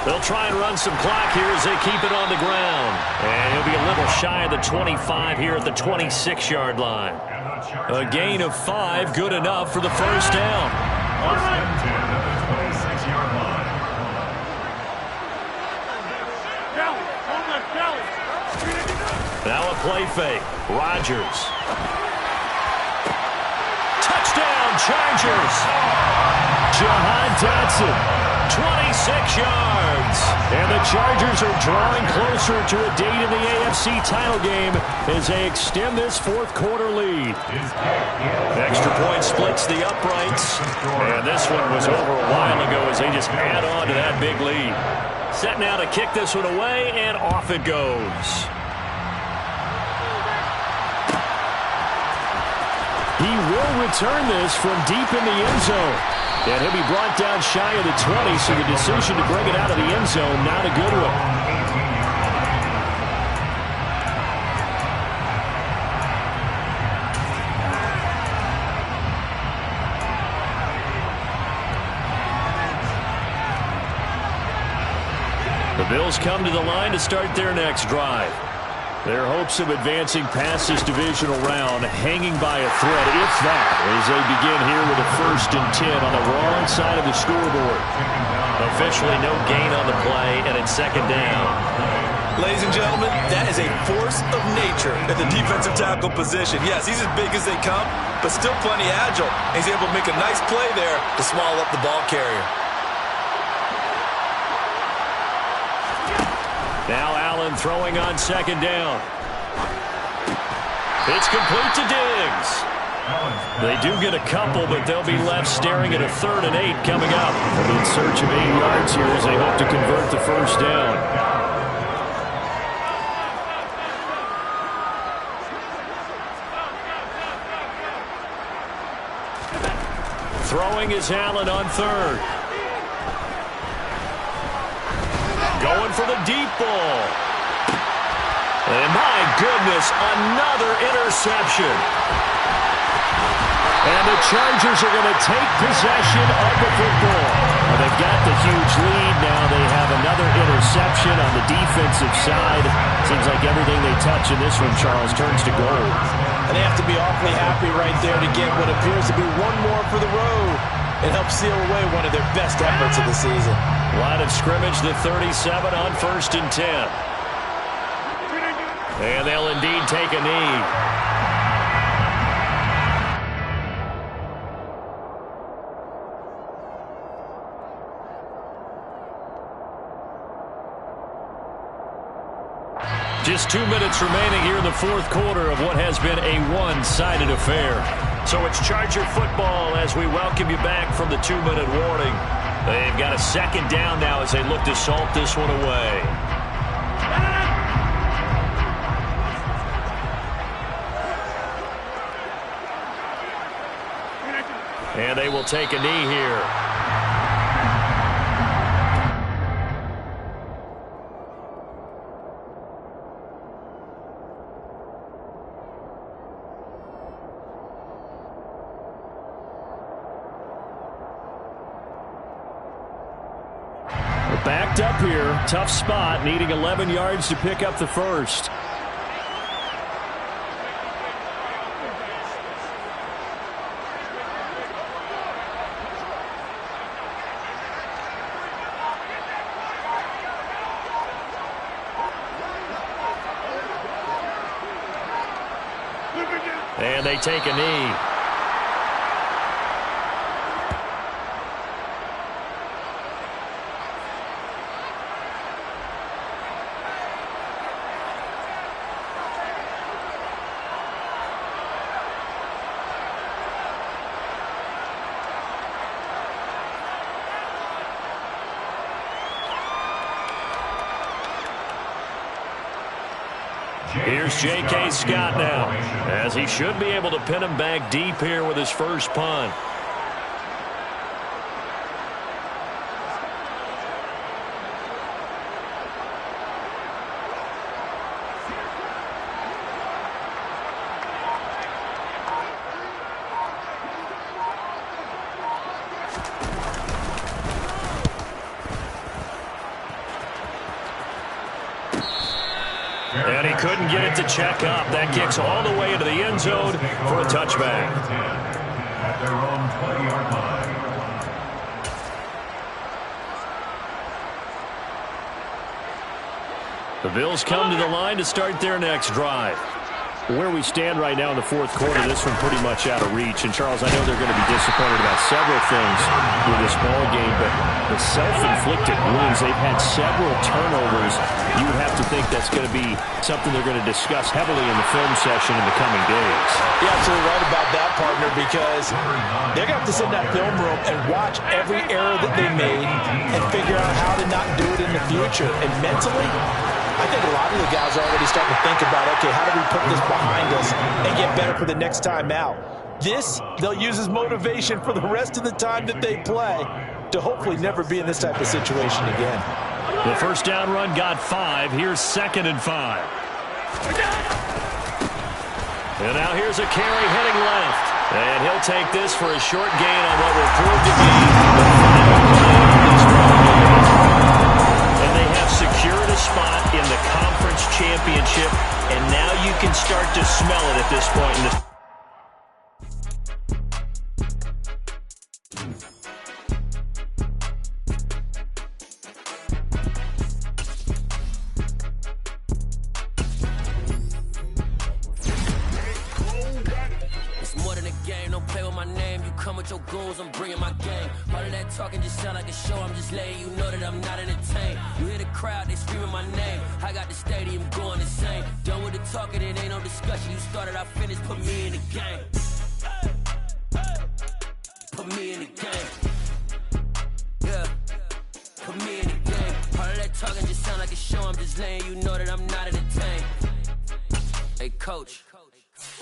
They'll try and run some clock here as they keep it on the ground. And he'll be a little shy of the 25 here at the 26-yard line. A gain of 5, good enough for the first down. First and 10 at the 26-yard line. Now a play fake. Rodgers. Touchdown, Chargers. Jahan Dotson, 26 yards. And the Chargers are drawing closer to a date in the AFC title game as they extend this fourth-quarter lead. Extra point splits the uprights. And this one was over a while ago as they just add on to that big lead. Set now to kick this one away, and off it goes. He will return this from deep in the end zone. And he'll be brought down shy of the 20, so the decision to bring it out of the end zone, not a good one. The Bills come to the line to start their next drive. Their hopes of advancing past this divisional round hanging by a thread, if that, as they begin here with a 1st and 10 on the wrong side of the scoreboard. Officially no gain on the play, and it's 2nd down. Ladies and gentlemen, that is a force of nature at the defensive tackle position. Yes, he's as big as they come, but still plenty agile. He's able to make a nice play there to swallow up the ball carrier. Now Allen throwing on 2nd down. It's complete to Diggs. They do get a couple, but they'll be left staring at a 3rd and 8 coming up. They'll be in search of 8 yards here as they hope to convert the first down. Throwing is Allen on 3rd. Going for the deep ball. And my goodness, another interception. And the Chargers are going to take possession of the football. Well, they've got the huge lead now. They have another interception on the defensive side. Seems like everything they touch in this one, Charles, turns to gold. And they have to be awfully happy right there to get what appears to be one more for the road. It helps seal away one of their best efforts of the season. Line of scrimmage, the 37 on 1st and 10. And they'll indeed take a knee. Just 2 minutes remaining here in the 4th quarter of what has been a one-sided affair. So it's Charger football as we welcome you back from the 2-minute warning. They've got a 2nd down now as they look to salt this one away. And they will take a knee here. Backed up here. Tough spot. Needing 11 yards to pick up the first. And they take a knee. Here's J.K. Scott now, as he should be able to pin him back deep here with his first punt. And he couldn't get it to check up. That kicks all the way into the end zone for a touchback. At their own 20-yard line. The Bills come to the line to start their next drive. Where we stand right now in the fourth quarter, this one pretty much out of reach. And, Charles, I know they're going to be disappointed about several things with this ball game, but the self-inflicted wounds, they've had several turnovers. You would have to think that's going to be something they're going to discuss heavily in the film session in the coming days. You're absolutely right about that, partner, because they're going to have to sit in that film room and watch every error that they made and figure out how to not do it in the future. And mentally, I think a lot of the guys are already starting to think about, okay, how do we put this behind us and get better for the next time out? This, they'll use as motivation for the rest of the time that they play to hopefully never be in this type of situation again. The first down run got 5. Here's 2nd and 5. And now here's a carry heading left. And he'll take this for a short gain on what will prove to be the final play of this drive. And they have secured a spot in the conference championship, and now you can start to smell it at this point in this. It's more than a game, don't play with my name. You come with your goons, I'm bringing my game. All of that talking just sound like a show. I'm just letting you know that I'm not entertained. You hear the crowd, they screaming my name. I got the stadium going insane. Done with the talking, it ain't no discussion. You started, I finished, put me in the game. Put me in the game. Yeah, put me in the game. All of that talking just sound like a show. I'm just letting you know that I'm not entertained. Hey, coach.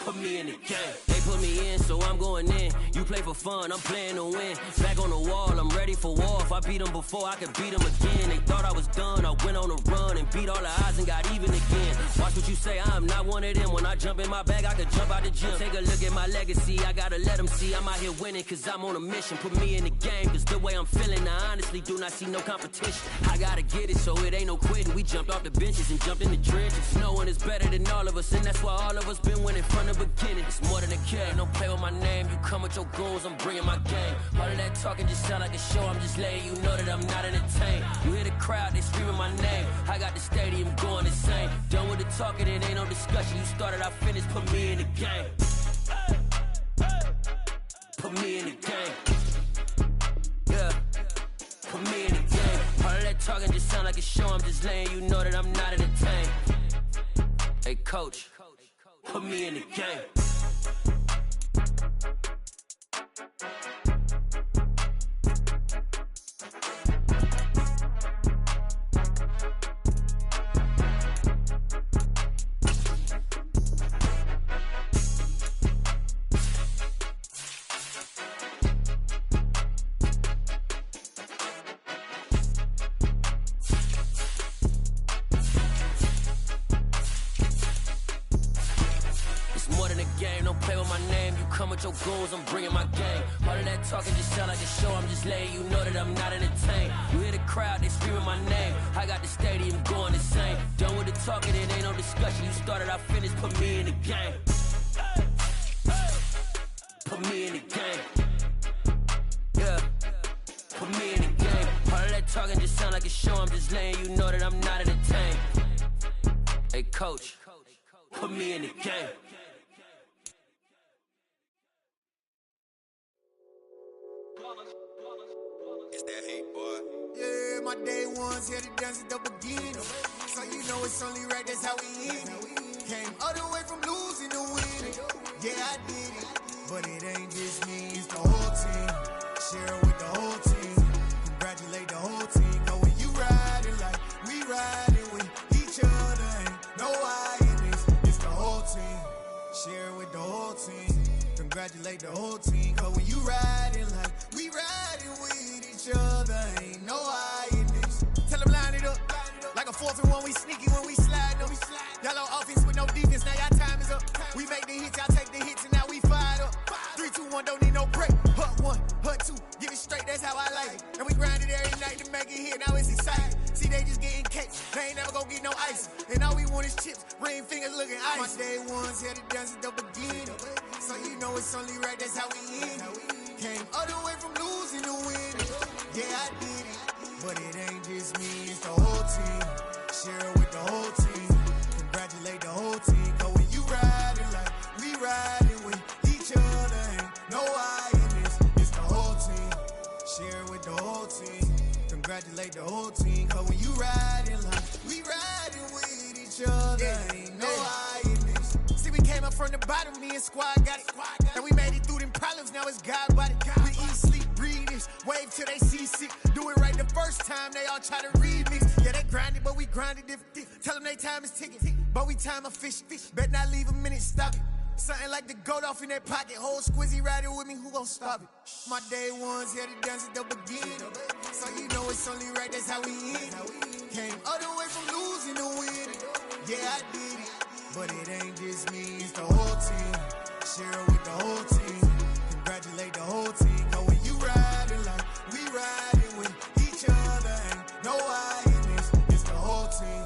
Put me in the game. They put me in, so I'm going in. You play for fun, I'm playing to win. Back on the wall, I'm ready for war. If I beat them before, I could beat them again. They thought I was done, I went on a run and beat all the odds and got even again. Watch what you say, I'm not one of them. When I jump in my bag, I could jump out the gym. Take a look at my legacy, I gotta let them see I'm out here winning, cause I'm on a mission. Put me in the game, cause the way I'm feeling, I honestly do not see no competition. I gotta get it, so it ain't no quitting. We jumped off the benches and jumped in the trenches. No one is better than all of us, and that's why all of us been winning from the beginning. It's more than a game, don't play with my name. You come with your goons, I'm bringing my game. All of that talking just sound like a show. I'm just letting you know that I'm not entertained. You hear the crowd, they screaming my name. I got the stadium going insane. Done with the talking, it ain't no discussion. You started, I finished, put me in the game. Put me in the game. Yeah, put me in the game. All of that talking just sound like a show. I'm just letting you know that I'm not entertained. Hey, coach. Put me in the game. game. Don't play with my name. You come with your goons, I'm bringing my game. All of that talking just sound like a show. I'm just letting you know that I'm not entertained. You hear the crowd, they screaming my name. I got the stadium going insane. Done with the talking, it ain't no discussion. You started, I finished, put me in the game. Put me in the game. Yeah. Put me in the game. All of that talking just sound like a show. I'm just letting you know that I'm not entertained. Hey, coach, put me in the game. It's that hate, boy. Yeah, my day ones here to dance at the beginning. So you know it's only right, that's how we end it. Came all the way from losing to winning. Yeah, I did it. But it ain't just me, it's the whole team. Share it with the whole team. Congratulate the whole team. Cause when you riding like we riding with each other, ain't no I in this. It's the whole team. Share it with the whole team. Congratulate the whole team. Cause when you riding like we riding with each other, ain't no I in this. Tell them line it up. Like a 4th and 1, we sneaky when we slide them. Yellow offense with no defense, now y'all time is up. We make the hits, y'all take the hits, and now we fired up. 3, 2, 1, don't need no break. Hut 1, hut 2, give it straight, that's how I like it. And we grind it every night to make it hit, now it's exciting. See, they just getting cakes, they ain't never gonna get no ice. And all we want is chips, ring fingers looking ice. My day ones here to dance at the beginning. So you know it's only right, that's how we end it. Came all the way from losing to winning. Yeah, I did it. But it ain't just me, it's the whole team. Share it with the whole team. Congratulate the whole team. Cause when you riding like we riding with each other, ain't no I in this. It's the whole team. Share it with the whole team. Congratulate the whole team. Cause when you riding like we riding with each other, ain't no I in this. See, we came up from the bottom, me and squad got it. And we made it through them problems, now it's God body. We eat, sleep, breathe this. Wave till they see sick. Do it right the first time, they all try to remix. Yeah, they grinded, but we grinded different. Tell them they time is ticking, but we time a fish. Bet not leave a minute, stop it. Something like the goat off in their pocket. Whole squizzy riding with me, who gon' stop it? My day ones here to dance at the beginning. So you know it's only right, that's how we end it. Came all the way from losing to winning. Yeah, I did it. But it ain't just me, it's the whole team. Share it with the whole team. Congratulate the whole team. Cause when you riding like we riding with each other, ain't no I in this. It's the whole team.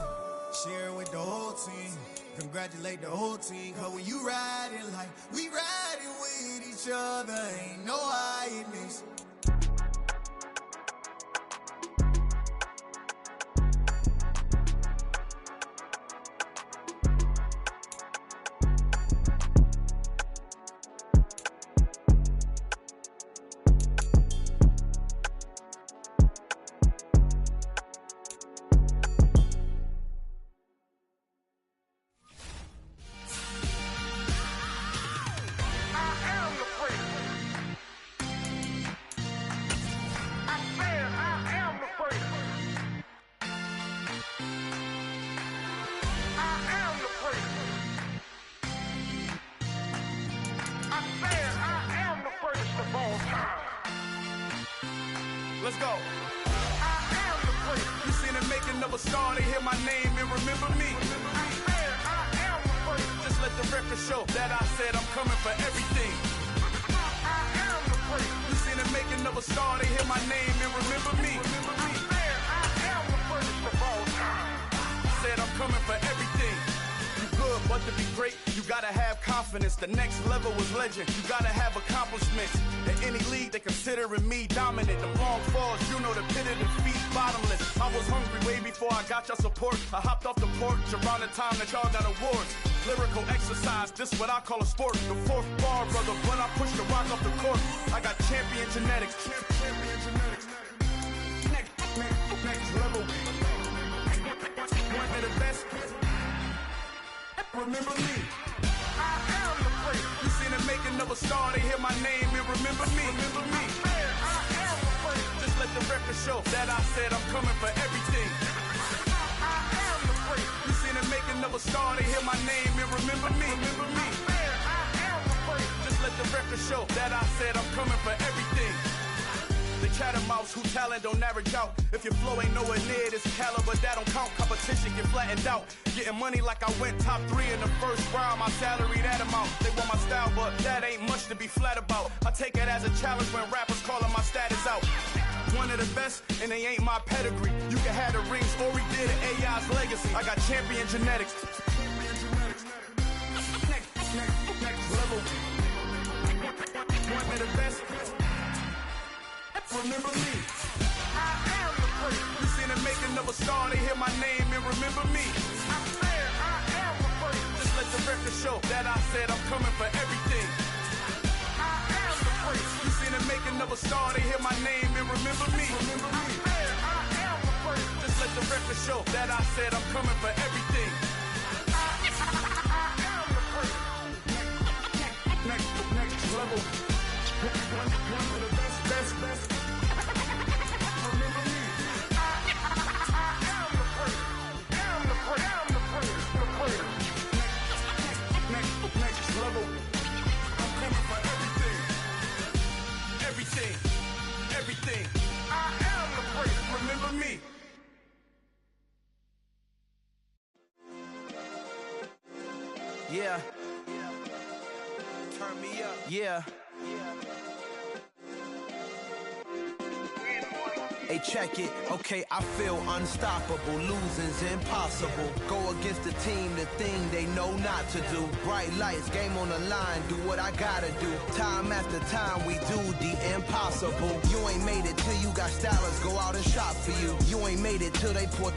Share it with the whole team. Congratulate the whole team. Cause when you riding like we riding with each other, ain't no I in this. Let's go. You seen the making of a star, they hear my name and remember me. Just let the record show that I said I'm coming for everything. You seen the making of a star, they hear my name and remember me. Said I'm coming for everything. You good, but to be great, you gotta have confidence. The next level was legend. You gotta have accomplishments. In any league, they considering me dominant. The wrong falls, you know the pit of defeat, bottomless. I was hungry way before I got your support. I hopped off the porch around the time that y'all got awards. Lyrical exercise, this what I call a sport. The fourth bar, brother, when I push the rock off the court. I got champion genetics. Champion genetics. Next level. One of the best. Remember me. I am the place. You seen the making of a star, they hear my name and remember me. Remember me. I am the place. Just let the record show that I said I'm coming for everything. I am the place. You seen the making of a star, they hear my name and remember me. Remember me. I am the place. Just let the record show that I said I'm coming for everything. The chattermouths who talent don't average out. If your flow ain't nowhere near this caliber, that don't count. Competition get flattened out. Getting money like I went top 3 in the first round. My salary that amount. They want my style, but that ain't much to be flat about. I take it as a challenge when rappers calling my status out. One of the best, and they ain't my pedigree. You can have the rings, or we did it, AI's legacy. I got champion genetics. Next level. One of the best. Remember me. I am the first. You seen the making of a star, they hear my name and remember me. I said I am the first. Just let the record show that I said I'm coming for everything. I am the first. You seen the making of a star, they hear my name and remember me. Remember me. I said I am the first. Just let the record show that I said I'm coming for everything. I am the first. Next level. One of the best. Remember me. I am the first. Next level. I'm coming for everything. I am the first. Remember me. Yeah. Turn me up. Yeah. Hey, check it. Okay, I feel unstoppable. Losing's impossible. Go against the team, the thing they know not to do. Bright lights, game on the line. Do what I gotta do. Time after time, we do the impossible. You ain't made it till you got stylists go out and shop for you. You ain't made it till they put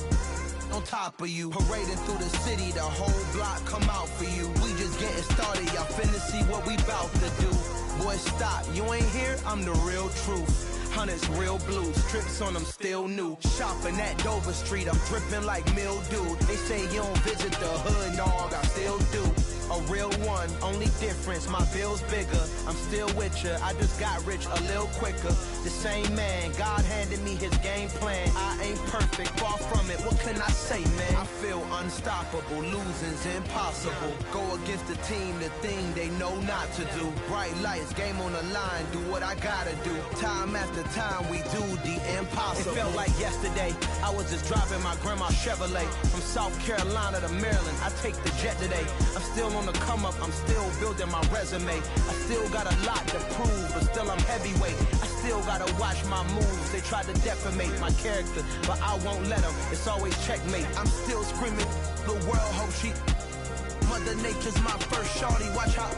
on top of you. Parading through the city, the whole block come out for you. We just getting started, y'all finna see what we bout to do. Boy, stop, you ain't here, I'm the real truth. Hunters, real blues, strips on them still new. Shopping at Dover Street, I'm dripping like mildew. They say you don't visit the hood, dog, I still do. A real one, only difference, my bill's bigger. I'm still with ya, I just got rich a little quicker. The same man, God handed me his game plan. I ain't perfect, far from it, what can I say, man? I feel unstoppable, losing's impossible. Go against the team, the thing they know not to do. Bright lights, game on the line, do what I gotta do. Time after time, we do the impossible. It felt like yesterday, I was just driving my grandma's Chevrolet. From South Carolina to Maryland, I take the jet today. I'm still on the come up, I'm still building my resume. I still got a lot to prove, but still I'm heavyweight. I still gotta watch my moves. They tried to defamate my character, but I won't let them. It's always checkmate. I'm still screaming, the world hope she. Mother Nature's my first shorty, watch how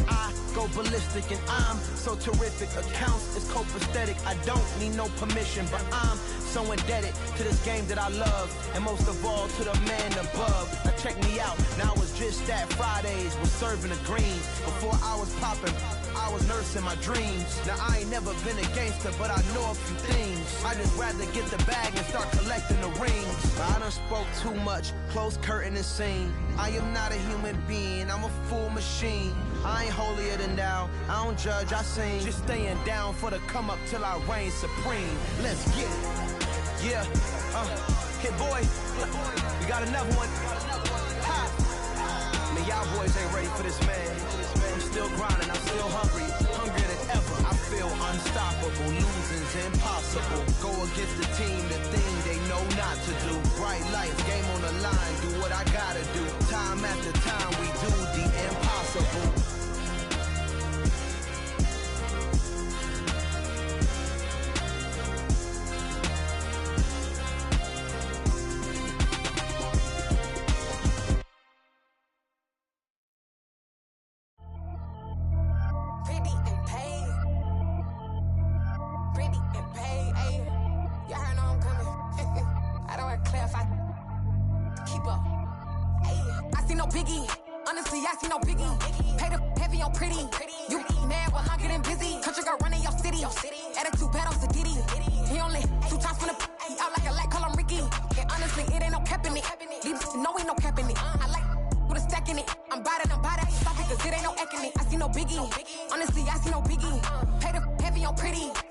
I go ballistic and I'm so terrific. Accounts is copacetic, I don't need no permission, but I'm so indebted to this game that I love, and most of all to the man above. Now check me out, now it's just that Fridays was serving the greens. Before I was popping, I was nursing my dreams. Now I ain't never been a gangster, but I know a few things. I just rather get the bag and start collecting the rings. I done spoke too much, close curtain and scene. I am not a human being, I'm a full machine. I ain't holier than thou, I don't judge, I sing. Just staying down for the come up till I reign supreme. Let's get it. Yeah, hit boy, we got another one. Ha! Man, y'all boys ain't ready for this, man. I'm still grinding, I'm still hungry, hungrier than ever. I feel unstoppable, losing's impossible. Go against the team, the thing they know not to do. Bright lights, game on the line, do what I gotta do. Time after time, we do the impossible. Honestly, I see no biggie.